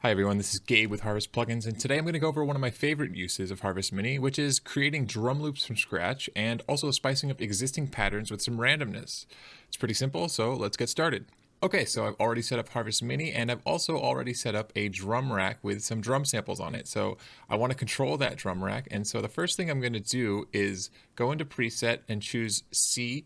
Hi everyone, this is Gabe with Harvest Plugins, and today I'm going to go over one of my favorite uses of Harvest Mini, which is creating drum loops from scratch and also spicing up existing patterns with some randomness. It's pretty simple, so let's get started. Okay, so I've already set up Harvest Mini, and I've also already set up a drum rack with some drum samples on it. So I want to control that drum rack, and so the first thing I'm going to do is go into Preset and choose C,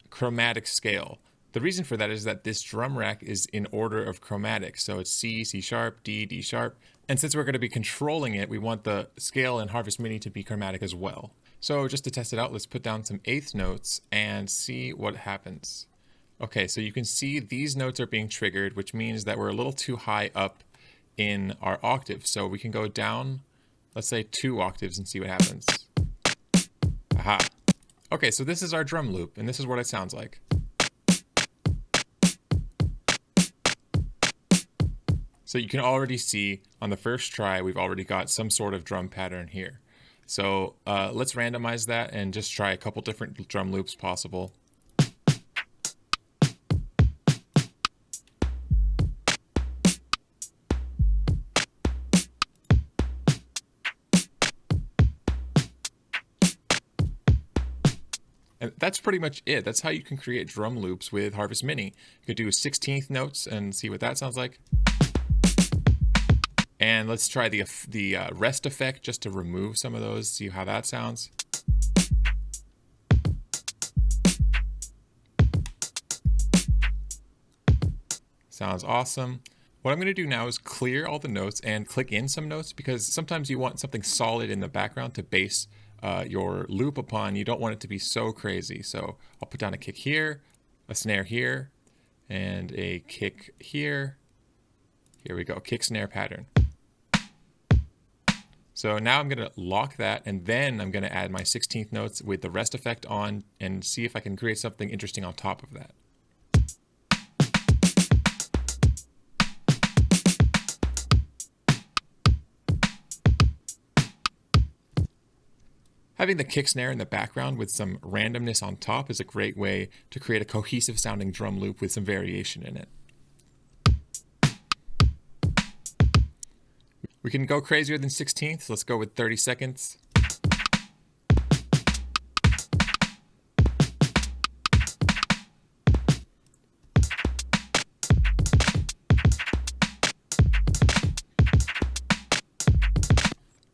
Chromatic Scale. The reason for that is that this drum rack is in order of chromatic. So it's C, C sharp, D, D sharp. And since we're going to be controlling it, we want the scale in Harvest Mini to be chromatic as well. So just to test it out, let's put down some eighth notes and see what happens. Okay, so you can see these notes are being triggered, which means that we're a little too high up in our octave. So we can go down, let's say 2 octaves and see what happens. Aha. Okay, so this is our drum loop, and this is what it sounds like. So you can already see on the first try, we've already got some sort of drum pattern here. So let's randomize that and just try a couple different drum loops possible. And that's pretty much it. That's how you can create drum loops with Harvest Mini. You could do 16th notes and see what that sounds like. And let's try the rest effect just to remove some of those, see how that sounds. Sounds awesome. What I'm going to do now is clear all the notes and click in some notes, because sometimes you want something solid in the background to base your loop upon. You don't want it to be so crazy. So I'll put down a kick here, a snare here, and a kick here. Here we go, kick snare pattern. So now I'm going to lock that, and then I'm going to add my 16th notes with the rest effect on and see if I can create something interesting on top of that. Having the kick snare in the background with some randomness on top is a great way to create a cohesive sounding drum loop with some variation in it. We can go crazier than 16ths. Let's go with 30 seconds.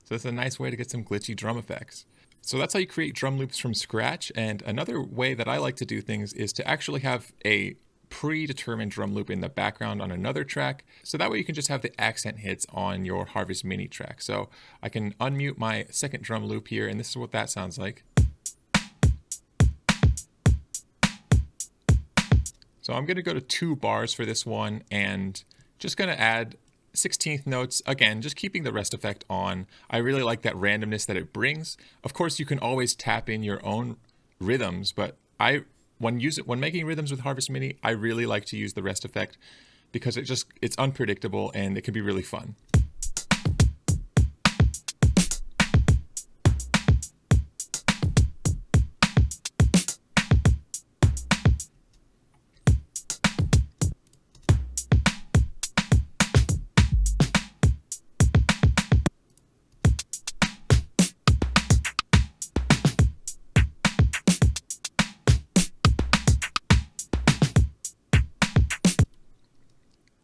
So that's a nice way to get some glitchy drum effects. So that's how you create drum loops from scratch. And another way that I like to do things is to actually have a predetermined drum loop in the background on another track. So that way you can just have the accent hits on your Harvest Mini track. So I can unmute my second drum loop here, and this is what that sounds like. So I'm going to go to 2 bars for this one and just going to add 16th notes, again, just keeping the rest effect on. I really like that randomness that it brings. Of course, you can always tap in your own rhythms, but when making rhythms with Harvest Mini, I really like to use the rest effect because it's unpredictable and it can be really fun.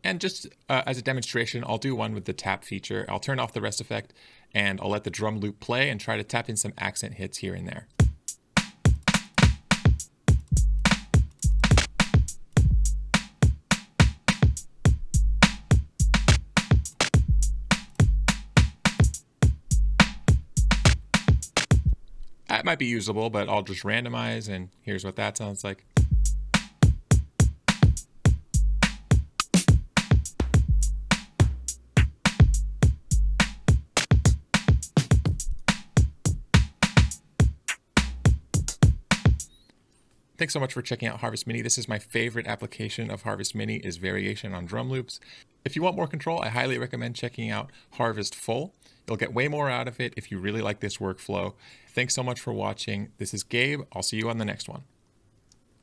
And just as a demonstration, I'll do one with the tap feature. I'll turn off the rest effect and I'll let the drum loop play and try to tap in some accent hits here and there. That might be usable, but I'll just randomize, and here's what that sounds like. Thanks so much for checking out Harvest Mini. This is my favorite application of Harvest Mini, is variation on drum loops. If you want more control, I highly recommend checking out Harvest Full. You'll get way more out of it if you really like this workflow. Thanks so much for watching. This is Gabe. I'll see you on the next one.